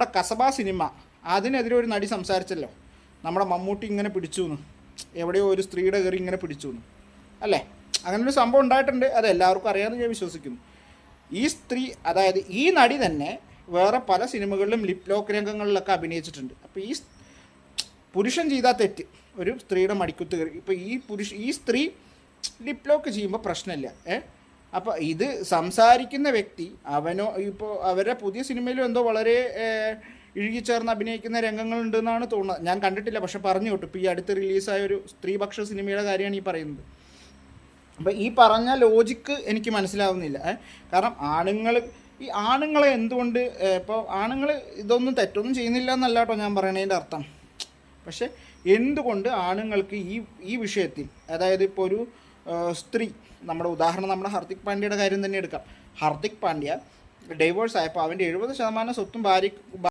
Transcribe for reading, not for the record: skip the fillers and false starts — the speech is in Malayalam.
നമ്മുടെ കസബ സിനിമ അതിനെതിരെ ഒരു നടി സംസാരിച്ചല്ലോ, നമ്മുടെ മമ്മൂട്ടി ഇങ്ങനെ പിടിച്ചു എന്ന്, എവിടെയോ ഒരു സ്ത്രീയുടെ കയറി ഇങ്ങനെ പിടിച്ചു എന്ന് അല്ലേ, അങ്ങനൊരു സംഭവം ഉണ്ടായിട്ടുണ്ട്. അത് എല്ലാവർക്കും അറിയാമെന്ന് ഞാൻ വിശ്വസിക്കുന്നു. ഈ സ്ത്രീ, അതായത് ഈ നടി തന്നെ വേറെ പല സിനിമകളിലും ലിപ് ലോക്ക് രംഗങ്ങളിലൊക്കെ അഭിനയിച്ചിട്ടുണ്ട്. അപ്പോൾ ഈ പുരുഷൻ ചെയ്താൽ തെറ്റ്, ഒരു സ്ത്രീയുടെ മടിക്കുത്ത് കയറി, ഇപ്പോൾ ഈ സ്ത്രീ ലിപ് ലോക്ക് ചെയ്യുമ്പോൾ പ്രശ്നമില്ല. അപ്പോൾ ഇത് സംസാരിക്കുന്ന വ്യക്തി ഇപ്പോൾ അവരുടെ പുതിയ സിനിമയിലും എന്തോ വളരെ ഇഴുകിച്ചേർന്ന് അഭിനയിക്കുന്ന രംഗങ്ങളുണ്ടെന്നാണ് തോന്നുന്നത്. ഞാൻ കണ്ടിട്ടില്ല, പക്ഷെ പറഞ്ഞു കേട്ടു. ഇപ്പോൾ ഈ അടുത്ത് റിലീസായ ഒരു സ്ത്രീപക്ഷ സിനിമയുടെ കാര്യമാണ് ഈ പറയുന്നത്. അപ്പോൾ ഈ പറഞ്ഞ ലോജിക്ക് എനിക്ക് മനസ്സിലാവുന്നില്ല. കാരണം ആണുങ്ങളെ എന്തുകൊണ്ട്, ഇപ്പോൾ ആണുങ്ങൾ ഇതൊന്നും തെറ്റൊന്നും ചെയ്യുന്നില്ല എന്നല്ല കേട്ടോ ഞാൻ പറയണതിൻ്റെ അർത്ഥം. പക്ഷെ എന്തുകൊണ്ട് ആണുങ്ങൾക്ക് ഈ വിഷയത്തിൽ, അതായത് ഇപ്പോൾ ഒരു സ്ത്രീ, നമ്മുടെ ഉദാഹരണം നമ്മുടെ ഹർദിക് പാണ്ഡ്യയുടെ കാര്യം തന്നെ എടുക്കാം. ഹർദിക് പാണ്ഡ്യ ഡൈവേഴ്സ് ആയപ്പോൾ അവൻ്റെ 70% സ്വത്തും ഭാര്യ